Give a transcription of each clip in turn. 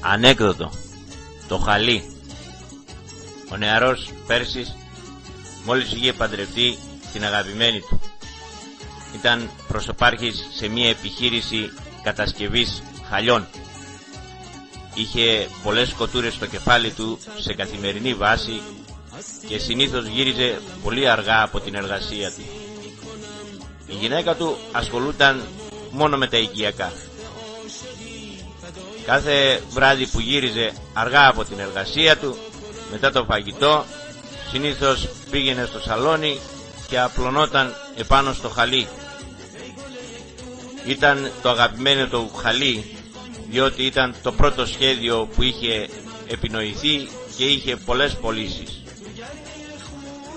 Ανέκδοτο. Το χαλί. Ο νεαρός Πέρσης μόλις είχε παντρευτεί την αγαπημένη του. Ήταν προσωπάρχης σε μια επιχείρηση κατασκευής χαλιών. Είχε πολλές σκοτούρες στο κεφάλι του σε καθημερινή βάση και συνήθως γύριζε πολύ αργά από την εργασία του. Η γυναίκα του ασχολούταν μόνο με τα οικιακά. Κάθε βράδυ που γύριζε αργά από την εργασία του, μετά το φαγητό, συνήθως πήγαινε στο σαλόνι και απλωνόταν επάνω στο χαλί. Ήταν το αγαπημένο του χαλί, διότι ήταν το πρώτο σχέδιο που είχε επινοηθεί και είχε πολλές πωλήσεις.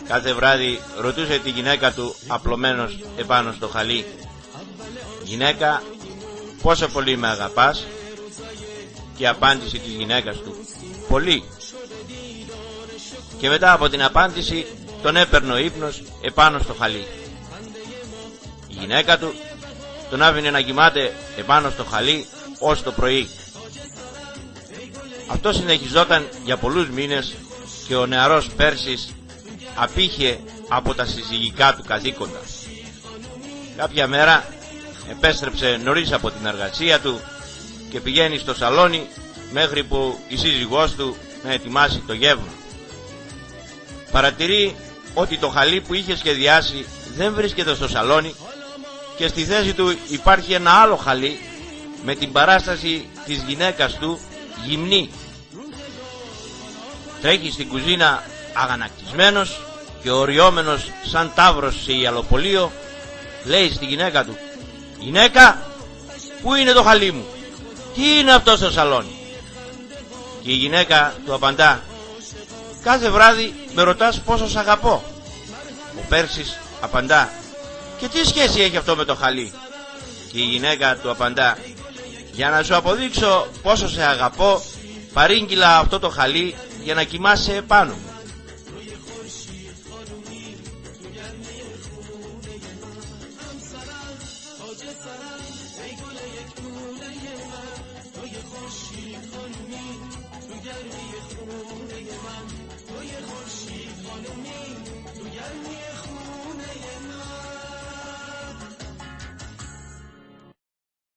Κάθε βράδυ ρωτούσε τη γυναίκα του απλωμένος επάνω στο χαλί: «Γυναίκα, πόσο πολύ με αγαπάς?» Και η απάντηση της γυναίκας του: «Πολύ». Και μετά από την απάντηση τον έπαιρνε ο ύπνος επάνω στο χαλί. Η γυναίκα του τον άφηνε να κοιμάται επάνω στο χαλί ως το πρωί. Αυτό συνεχιζόταν για πολλούς μήνες και ο νεαρός Πέρσης απήχε από τα συζυγικά του καθήκοντα. Κάποια μέρα επέστρεψε νωρίς από την εργασία του και πηγαίνει στο σαλόνι μέχρι που η σύζυγός του να ετοιμάσει το γεύμα. Παρατηρεί ότι το χαλί που είχε σχεδιάσει δεν βρίσκεται στο σαλόνι και στη θέση του υπάρχει ένα άλλο χαλί με την παράσταση της γυναίκας του γυμνή. Τρέχει στην κουζίνα αγανακτισμένος και οριόμενος σαν ταύρος σε ιαλοπολείο, λέει στη γυναίκα του: «Γυναίκα, πού είναι το χαλί μου? Τι είναι αυτό στο σαλόνι?» Και η γυναίκα του απαντά: «Κάθε βράδυ με ρωτάς πόσο σ' αγαπώ». Ο Πέρσης απαντά: «Και τι σχέση έχει αυτό με το χαλί?» Και η γυναίκα του απαντά: «Για να σου αποδείξω πόσο σε αγαπώ, παρήγγειλα αυτό το χαλί για να κοιμάσαι επάνω μου».